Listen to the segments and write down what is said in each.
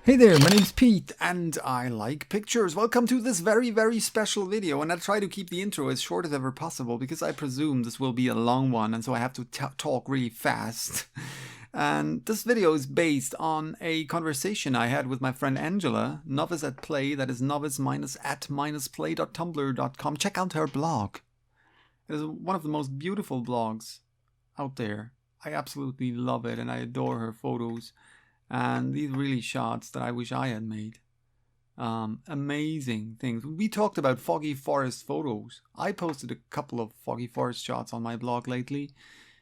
Hey there, my name's Pete and I like pictures. Welcome to this very special video, and I'll try to keep the intro as short as ever possible because I presume this will be a long one and so I have to talk really fast. And this video is based on a conversation I had with my friend Angela, novice at play, that is novice-at-play.tumblr.com. Check out her blog. It is one of the most beautiful blogs out there. I absolutely love it and I adore her photos. And these really shots that I wish I had made. Amazing things. We talked about foggy forest photos. I posted a couple of foggy forest shots on my blog lately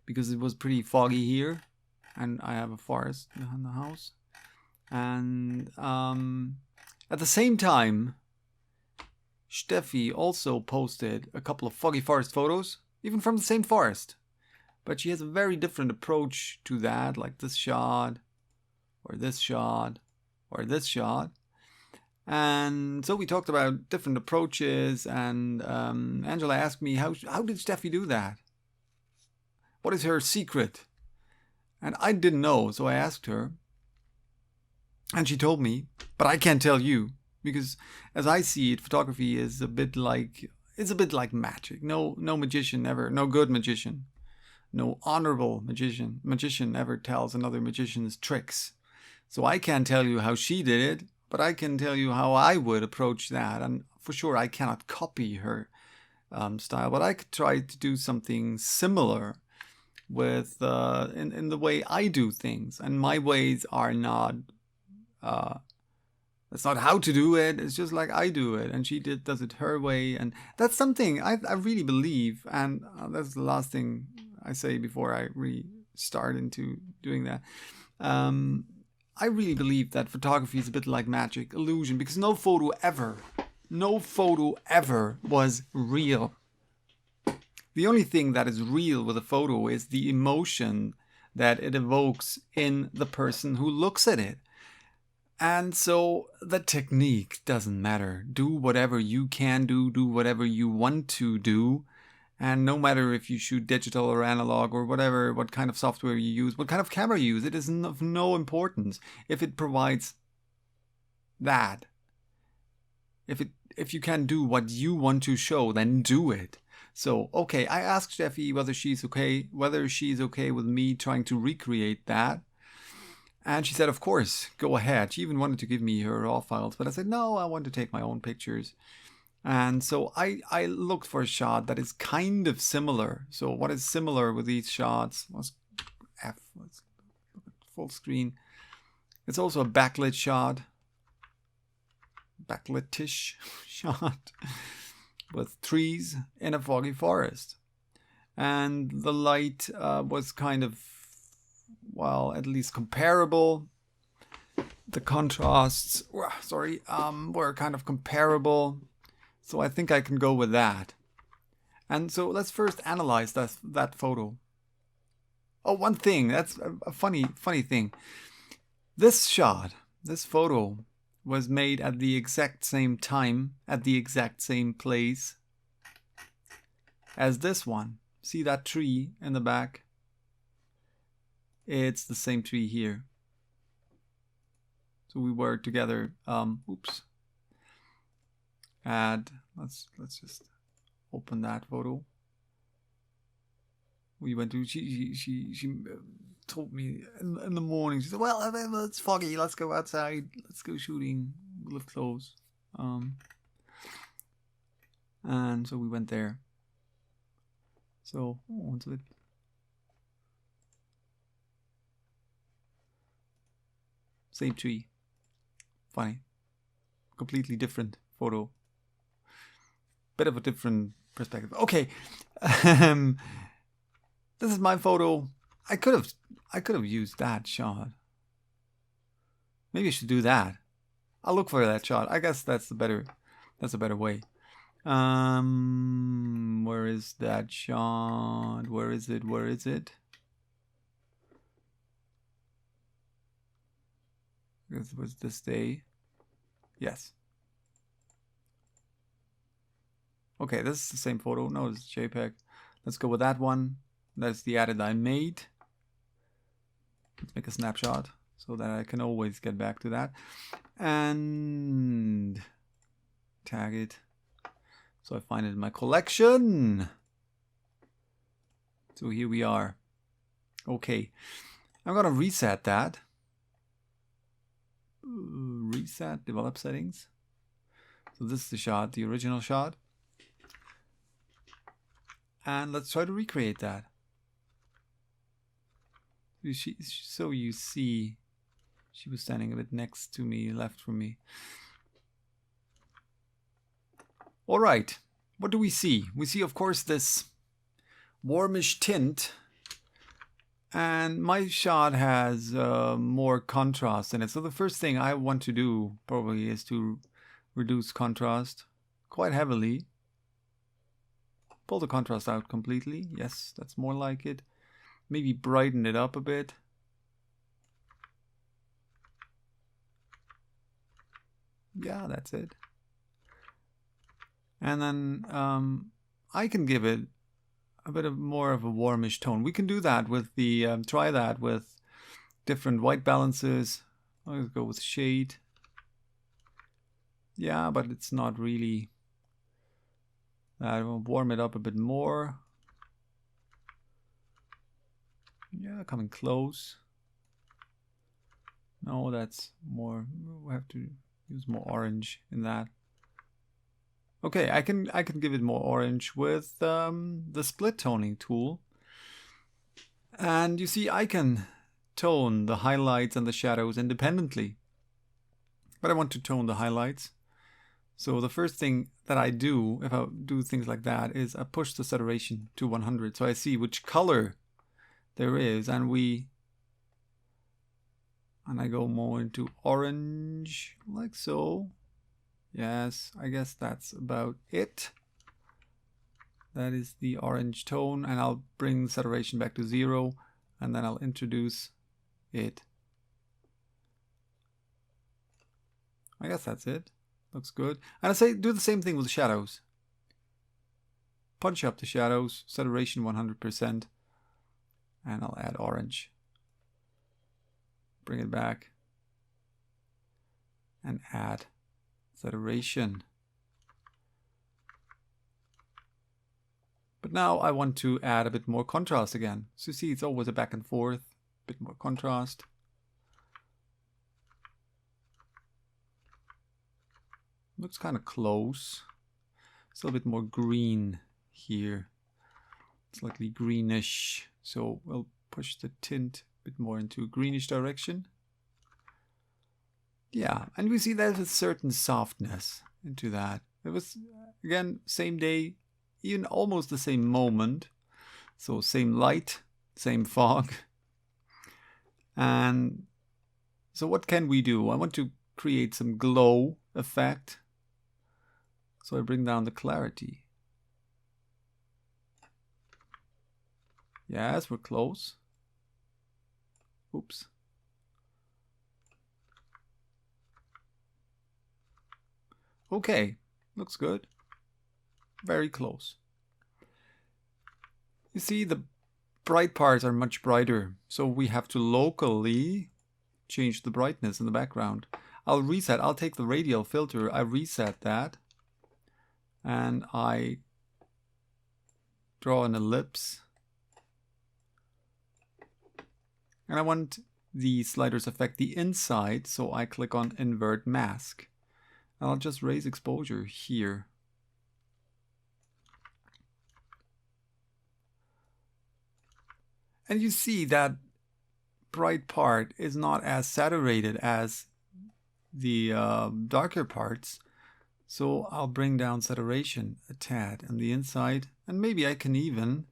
because it was pretty foggy here and I have a forest behind the house. And at the same time, Steffi also posted a couple of foggy forest photos, even from the same forest. But she has a very different approach to that, like this shot, or this shot, or this shot. And so we talked about different approaches, and Angela asked me, how did Steffi do that? What is her secret? And I didn't know, so I asked her. And she told me, but I can't tell you, because as I see it, photography is a bit like magic. No magician ever, no good magician, no honorable magician ever tells another magician's tricks. So I can't tell you how she did it, but I can tell you how I would approach that. And for sure, I cannot copy her style, but I could try to do something similar with in the way I do things. And my ways are not, that's not how to do it. It's just like I do it. And she does it her way. And that's something I really believe. And that's the last thing I say before I really start into doing that. I really believe that photography is a bit like magic, illusion, because no photo ever was real. The only thing that is real with a photo is the emotion that it evokes in the person who looks at it. And so the technique doesn't matter. Do whatever you can do whatever you want to do. And no matter if you shoot digital or analog or whatever, what kind of software you use, what kind of camera you use, it is of no importance. If it provides that, if you can do what you want to show, then do it. So, okay, I asked Steffi whether she's okay with me trying to recreate that. And she said, of course, go ahead. She even wanted to give me her raw files, but I said, no, I want to take my own pictures. And so I looked for a shot that is kind of similar. So what is similar with these shots? Let's look at full screen. It's also a backlit shot. Backlit-ish shot with trees in a foggy forest. And the light was kind of, well, at least comparable. The contrasts, were kind of comparable. So I think I can go with that. And so let's first analyze that photo. Oh, one thing, that's a funny thing. This shot, this photo, was made at the exact same time, at the exact same place as this one. See that tree in the back? It's the same tree here. So we were together, let's just open that photo. We went to, she told me in the morning, she said, well, it's foggy, let's go outside, let's go shooting, we live close. And so we went there. So, what's it? Same tree. Funny. Completely different photo. Bit of a different perspective. Okay, this is my photo. I could have used that shot. Maybe I should do that. I'll look for that shot. I guess that's a better way. Where is that shot? Where is it? This was this day. Yes. Okay, this is the same photo. No, it's JPEG. Let's go with that one. That's the edit I made. Let's make a snapshot. so that I can always get back to that. And tag it so I find it in my collection. So here we are. Okay, I'm gonna reset that. Reset, develop settings. So this is the shot, the original shot. And let's try to recreate that. So you see, she was standing a bit next to me, left from me. All right, what do we see? We see, of course, this warmish tint. And my shot has more contrast in it. So the first thing I want to do probably is to reduce contrast quite heavily. Pull the contrast out completely. Yes, that's more like it. Maybe brighten it up a bit. Yeah, that's it. And then I can give it a bit of more of a warmish tone. We can do that with the, try that with different white balances. I'll go with shade. Yeah, but it's not really, I will warm it up a bit more. Yeah, coming close. No, that's more, we have to use more orange in that. Okay, I can give it more orange with the split toning tool. And you see, I can tone the highlights and the shadows independently. But I want to tone the highlights. So the first thing that I do, if I do things like that, is I push the saturation to 100. So I see which color there is, and I go more into orange, like so. Yes, I guess that's about it. That is the orange tone, and I'll bring saturation back to 0, and then I'll introduce it. I guess that's it. Looks good. And I say do the same thing with the shadows. Punch up the shadows, saturation 100%, and I'll add orange. Bring it back and add saturation. But now I want to add a bit more contrast again. So you see, it's always a back and forth, a bit more contrast. Looks kind of close. It's a little bit more green here. Slightly greenish. So we'll push the tint a bit more into a greenish direction. Yeah, and we see there's a certain softness into that. It was, again, same day, even almost the same moment. So same light, same fog. And so what can we do? I want to create some glow effect. So I bring down the clarity. Yes, we're close. Oops. Okay, looks good. Very close. You see, the bright parts are much brighter, so we have to locally change the brightness in the background. I'll reset, I'll take the radial filter, I reset that, and I draw an ellipse. And I want the sliders affect the inside, so I click on invert mask. And I'll just raise exposure here. And you see that bright part is not as saturated as the darker parts. So I'll bring down saturation a tad on the inside, and maybe I can even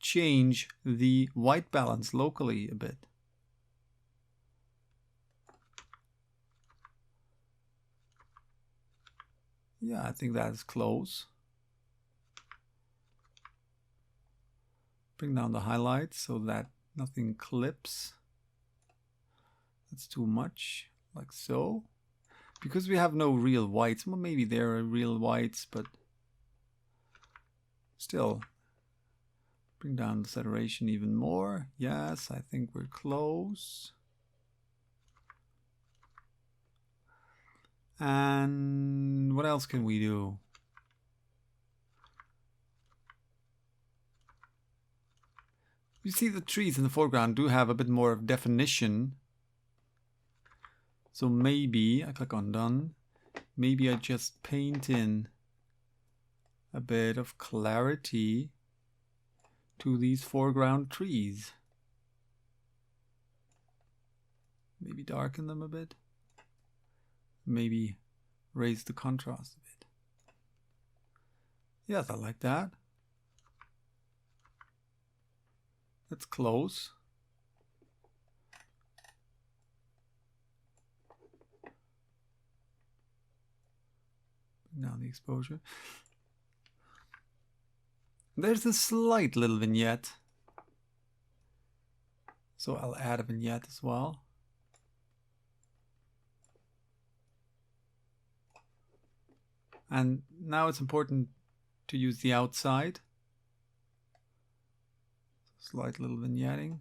change the white balance locally a bit. Yeah, I think that is close. Bring down the highlights so that nothing clips. That's too much, like so. Because we have no real whites, well, maybe there are real whites, but still. Bring down the saturation even more. Yes, I think we're close. And what else can we do? You see the trees in the foreground do have a bit more of definition. So maybe, I click on done, maybe I just paint in a bit of clarity to these foreground trees. Maybe darken them a bit. Maybe raise the contrast a bit. Yes, I like that. Let's close. Bring down the exposure. There's a slight little vignette. So I'll add a vignette as well. And now it's important to use the outside. Slight little vignetting.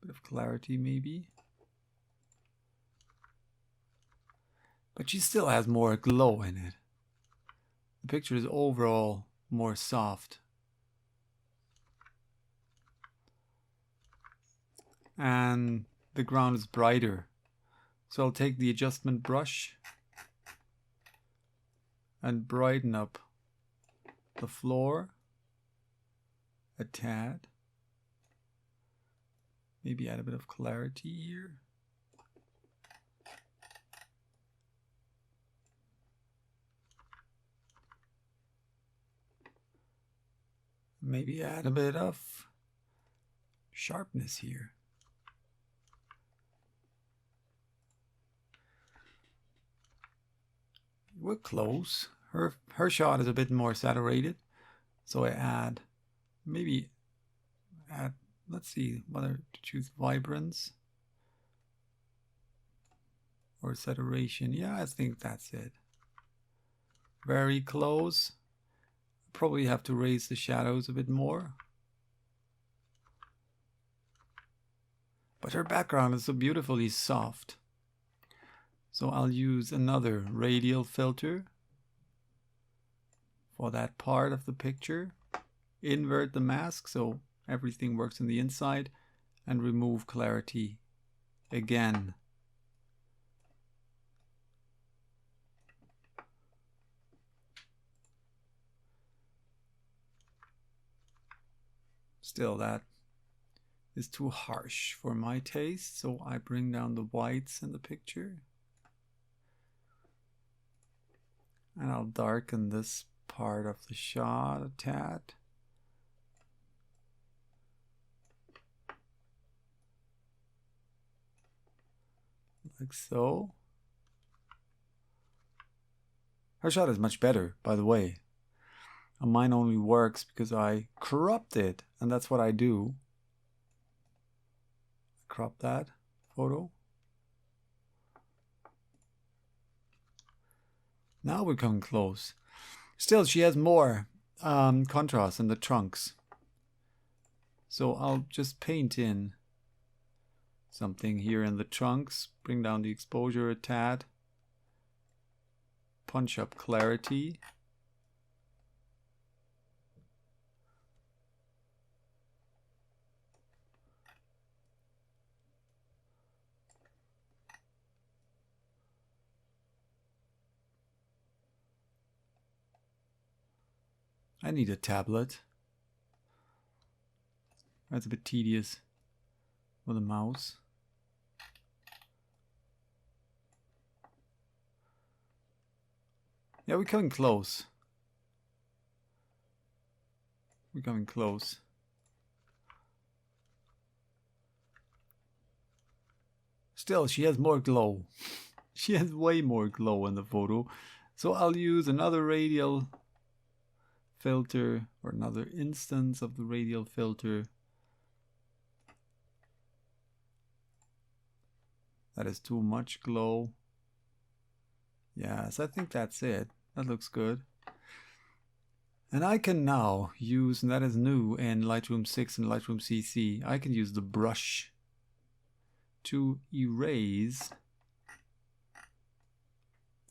Bit of clarity maybe. But she still has more glow in it. The picture is overall more soft. And the ground is brighter. So I'll take the adjustment brush and brighten up the floor a tad. Maybe add a bit of clarity here. Maybe add a bit of sharpness here. We're close. Her shot is a bit more saturated. So I maybe add, let's see whether to choose vibrance or saturation. Yeah, I think that's it. Very close. Probably have to raise the shadows a bit more. But her background is so beautifully soft. So I'll use another radial filter for that part of the picture. Invert the mask so everything works on the inside, and remove clarity again. Still, that is too harsh for my taste, so I bring down the whites in the picture. And I'll darken this part of the shot a tad. Like so. Her shot is much better, by the way. And mine only works because I cropped it, and that's what I do. Crop that photo. Now we're coming close. Still, she has more contrast in the trunks. So I'll just paint in something here in the trunks. Bring down the exposure a tad. Punch up clarity. I need a tablet. That's a bit tedious with a mouse. Yeah, we're coming close. We're coming close. Still, she has more glow. She has way more glow in the photo. So I'll use another radial filter, or another instance of the radial filter. That is too much glow. Yes, I think that's it. That looks good. And I can now use, and that is new in Lightroom 6 and Lightroom CC, I can use the brush to erase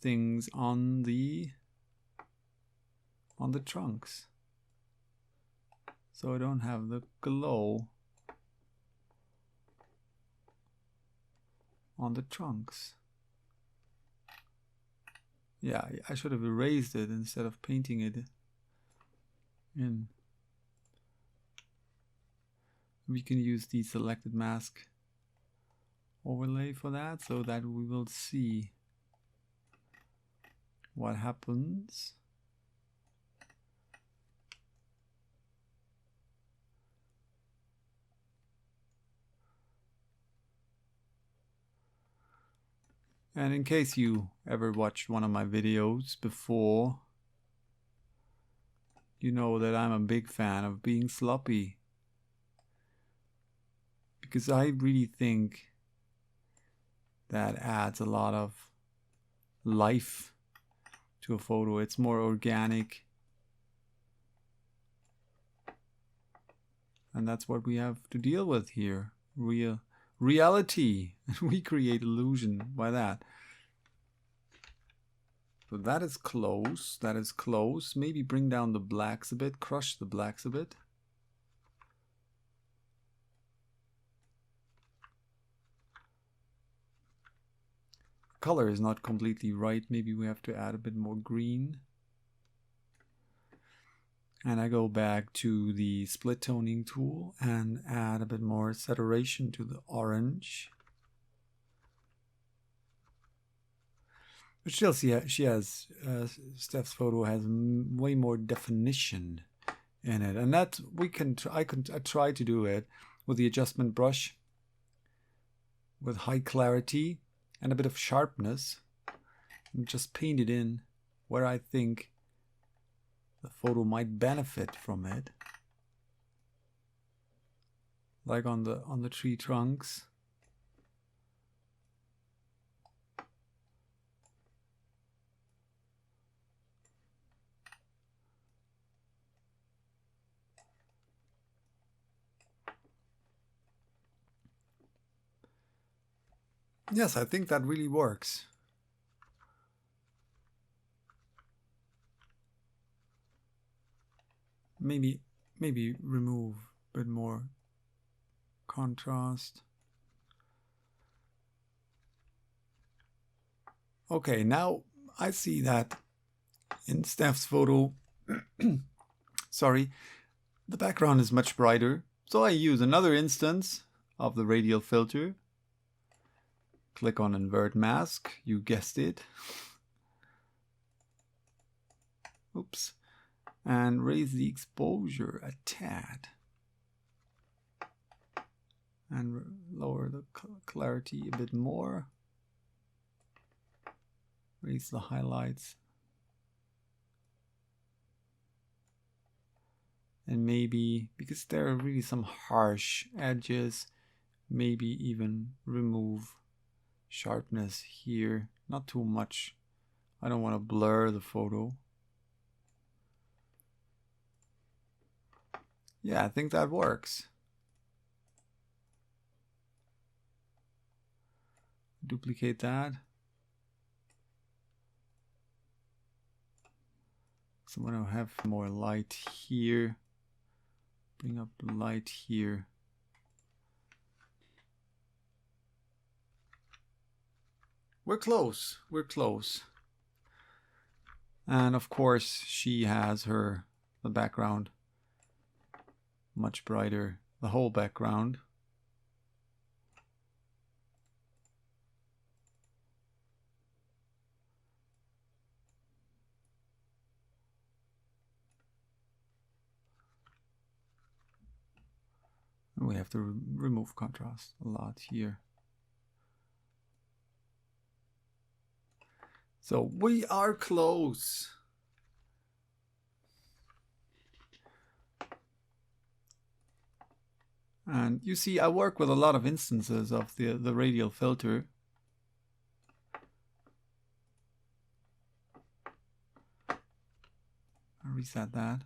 things on the trunks, so I don't have the glow on the trunks. Yeah, I should have erased it instead of painting it in. We can use the selected mask overlay for that, so that we will see what happens. And in case you ever watched one of my videos before, you know that I'm a big fan of being sloppy, because I really think that adds a lot of life to a photo. It's more organic, and that's what we have to deal with here. Reality. We create illusion by that. So that is close. That is close. Maybe bring down the blacks a bit, crush the blacks a bit. Color is not completely right. Maybe we have to add a bit more green. And I go back to the split toning tool and add a bit more saturation to the orange. But still, she has Steph's photo has way more definition in it, and that I try to do it with the adjustment brush, with high clarity and a bit of sharpness, and just paint it in where I think the photo might benefit from it, like on the tree trunks. Yes, I think that really works. Maybe remove a bit more contrast. Okay, now I see that in Steph's photo, sorry, the background is much brighter. So I use another instance of the radial filter. Click on invert mask, you guessed it. Oops. And raise the exposure a tad. And lower the clarity a bit more. Raise the highlights. And maybe, because there are really some harsh edges, maybe even remove sharpness here. Not too much. I don't want to blur the photo. Yeah, I think that works. Duplicate that. So I'm going to have more light here. Bring up the light here. We're close. We're close. And of course, she has the background much brighter, the whole background. And we have to remove contrast a lot here. So we are close. And you see, I work with a lot of instances of the radial filter. I'll reset that.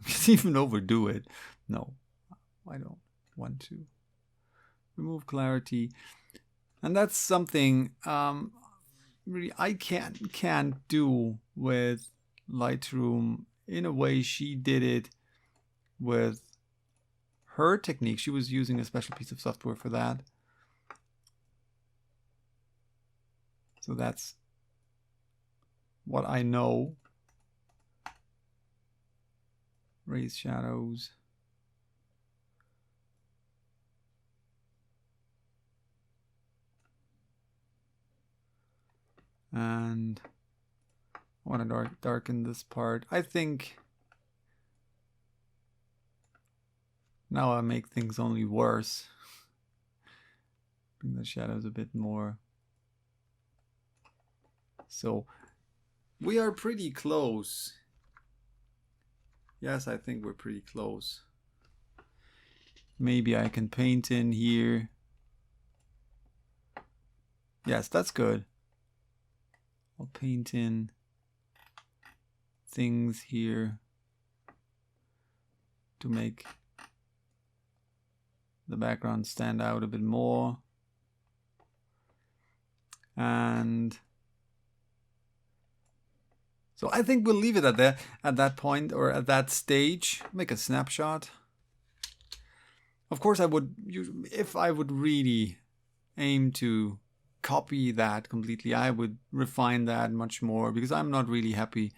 You can even overdo it. No, I don't want to. Remove clarity. And that's something really I can't do with Lightroom in a way she did it with her technique. She was using a special piece of software for that. So that's what I know. Raise shadows. And I want to darken this part. I think now I make things only worse. Bring the shadows a bit more. So we are pretty close. Yes, I think we're pretty close. Maybe I can paint in here. Yes, that's good. I'll paint in things here to make the background stand out a bit more. And so I think we'll leave it at that point, or at that stage. Make a snapshot. Of course, I would, if I would really aim to copy that completely, I would refine that much more, because I'm not really happy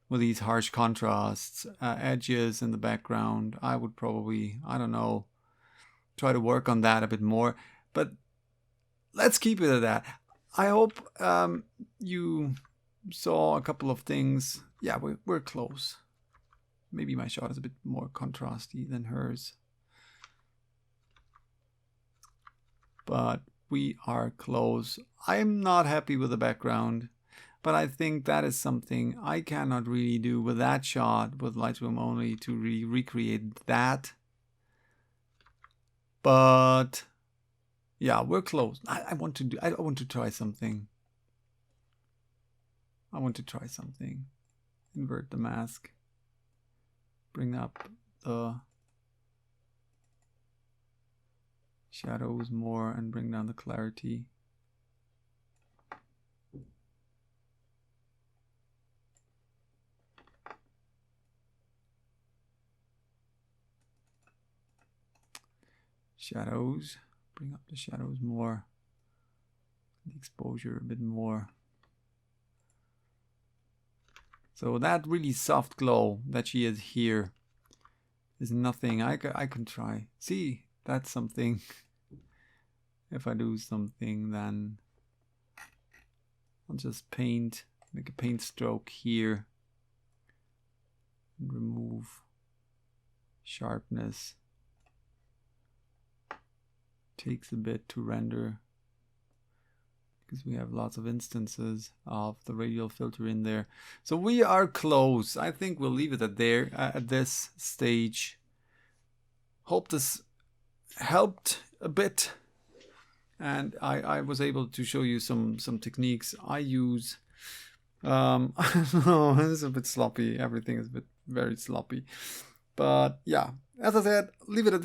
with these harsh contrasts, edges in the background. I would probably, I don't know, try to work on that a bit more. But let's keep it at that. I hope you saw a couple of things. Yeah, we're close. Maybe my shot is a bit more contrasty than hers. But we are close. I'm not happy with the background, but I think that is something I cannot really do with that shot with Lightroom only to recreate that. But yeah, we're close. I want to try something. I want to try something. Invert the mask. Bring up the shadows more and bring down the clarity. Shadows. Bring up the shadows more. The exposure a bit more. So that really soft glow that she has here is nothing. I can try. See, that's something. If I do something, then I'll just paint, make a paint stroke here, and remove sharpness. Takes a bit to render because we have lots of instances of the radial filter in there. So we are close. I think we'll leave it at there at this stage. Hope this helped a bit, and I was able to show you some techniques I use. Oh, it's a bit sloppy. Everything is a bit very sloppy. But yeah, as I said, leave it at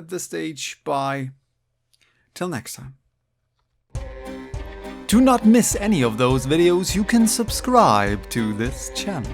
this stage. Bye. Till next time. To not miss any of those videos, you can subscribe to this channel.